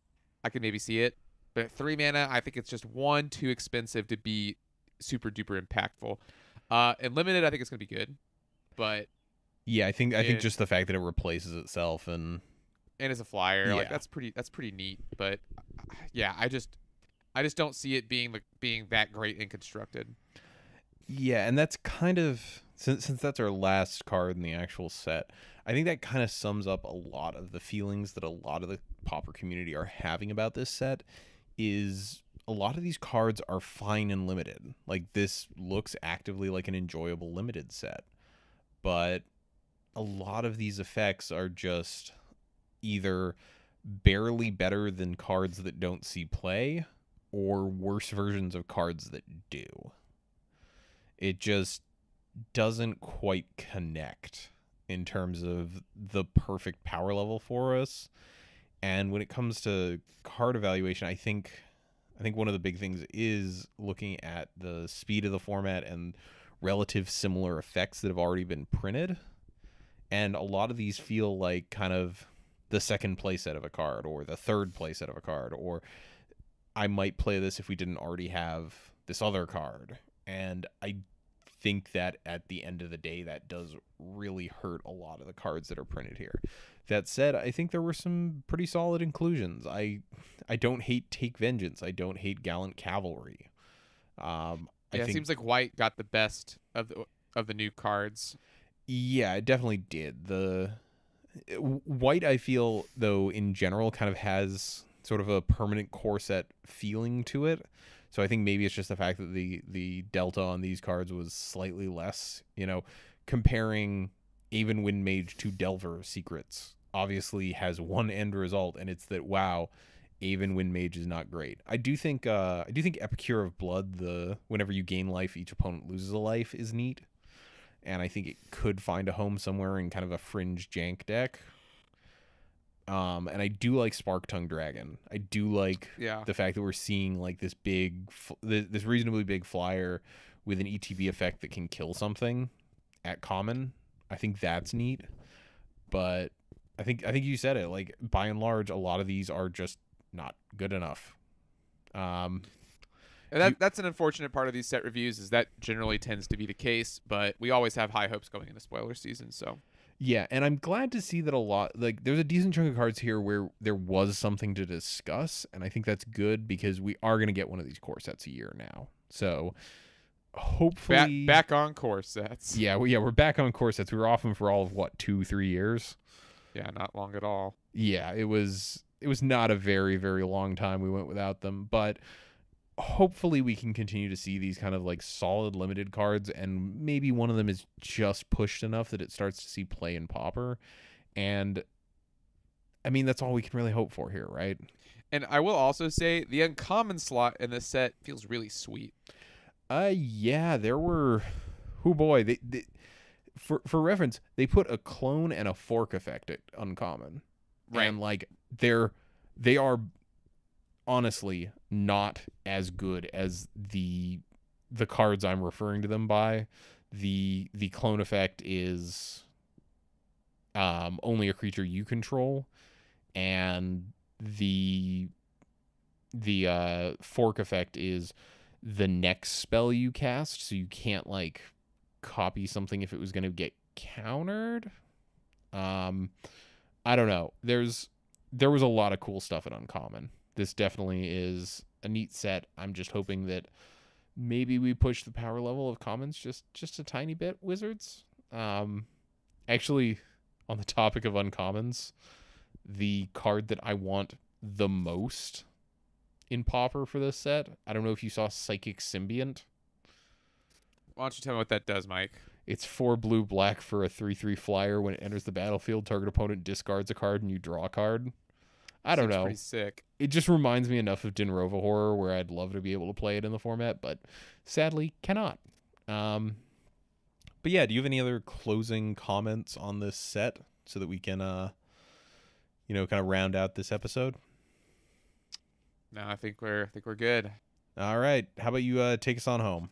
I could maybe see it. But at 3 mana, I think it's just too expensive to be super duper impactful. And limited, I think it's gonna be good. But yeah, I think just the fact that it replaces itself and as a flyer, yeah. like that's pretty neat. But yeah, I just don't see it being that great and constructed. Yeah, and that's kind of since that's our last card in the actual set. I think that kind of sums up a lot of the feelings that a lot of the Pauper community are having about this set. Is a lot of these cards are fine and limited. Like this looks actively like an enjoyable limited set, but a lot of these effects are just either barely better than cards that don't see play or worse versions of cards that do. It just doesn't quite connect in terms of the perfect power level for us. And when it comes to card evaluation, I think one of the big things is looking at the speed of the format and relative similar effects that have already been printed. And a lot of these feel like kind of the second playset of a card or the third playset of a card, or I might play this if we didn't already have this other card. And I think that at the end of the day, that does really hurt a lot of the cards that are printed here. That said, I think there were some pretty solid inclusions. I don't hate Take Vengeance. I don't hate Gallant Cavalry. It seems like White got the best of the new cards. Yeah, it definitely did. The White, I feel, though, in general, kind of has sort of a permanent core set feeling to it. So I think maybe it's just the fact that the delta on these cards was slightly less. You know, comparing Aven Wind Mage to Delver Secrets obviously has one end result, and it's that, wow, Aven Wind Mage is not great. I do think Epicure of Blood, whenever you gain life, each opponent loses a life, is neat. And I think it could find a home somewhere in kind of a fringe jank deck. And I do like Spark Tongue Dragon. I do like the fact that we're seeing like this reasonably big flyer with an ETB effect that can kill something at common. I think that's neat. But I think you said it. Like, by and large, a lot of these are just not good enough. That's an unfortunate part of these set reviews, is that generally tends to be the case, but we always have high hopes going into spoiler season, so. Yeah, and I'm glad to see that a lot, like, there's a decent chunk of cards here where there was something to discuss, and I think that's good because we are going to get one of these core sets a year now. So, hopefully... Back on core sets. Yeah, we're back on core sets. We were off them for all of, 2-3 years? Yeah, not long at all. Yeah, it was not a very, very long time we went without them, but... hopefully we can continue to see these kind of like solid limited cards, and maybe one of them is just pushed enough that it starts to see play in Pauper. And I mean, that's all we can really hope for here, right? And I will also say the uncommon slot in this set feels really sweet. Yeah, there were, oh boy, they for reference, they put a clone and a fork effect at uncommon. Right. And like they are honestly not as good as the cards I'm referring to them by. The clone effect is only a creature you control, and the fork effect is the next spell you cast, so you can't like copy something if it was going to get countered. I don't know. There was a lot of cool stuff in Uncommon. This definitely is a neat set. I'm just hoping that maybe we push the power level of commons just a tiny bit, Wizards. Actually, on the topic of uncommons, the card that I want the most in Pauper for this set, I don't know if you saw Psychic Symbiont. Why don't you tell me what that does, Mike? It's 4 blue black for a 3/3 flyer. When it enters the battlefield, target opponent discards a card and you draw a card. I don't Seems know. Pretty sick. It just reminds me enough of Dinrova Horror where I'd love to be able to play it in the format, but sadly cannot. But yeah, do you have any other closing comments on this set so that we can, kind of round out this episode? No, I think we're good. All right. How about you take us on home?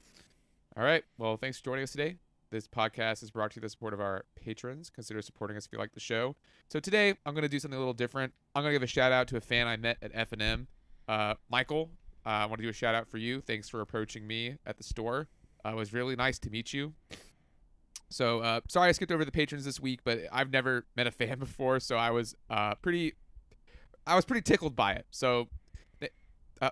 All right. Well, thanks for joining us today. This podcast is brought to you with the support of our patrons. Consider supporting us if you like the show. So today, I'm going to do something a little different. I'm going to give a shout out to a fan I met at F&M. Michael, I want to do a shout out for you. Thanks for approaching me at the store. It was really nice to meet you. So sorry I skipped over the patrons this week, but I've never met a fan before, so I was pretty tickled by it. So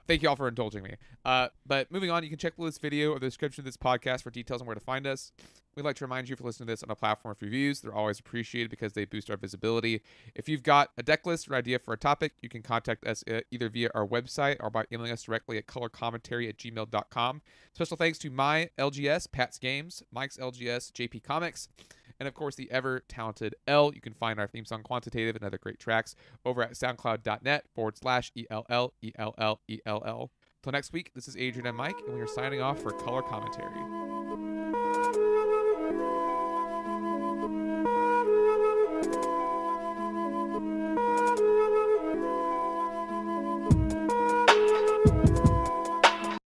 thank you all for indulging me. But moving on, you can check this video or the description of this podcast for details on where to find us. We'd like to remind you, if you're listening to this on a platform of reviews, they're always appreciated because they boost our visibility. If you've got a deck list or idea for a topic, you can contact us either via our website or by emailing us directly at colorcommentary@gmail.com. Special thanks to my LGS, Pat's Games, Mike's LGS, JP Comics, and of course the ever talented L. You can find our theme song Quantitative and other great tracks over at soundcloud.net/ELLELLELL. Till next week, this is Adrian and Mike, and we are signing off for Color Commentary.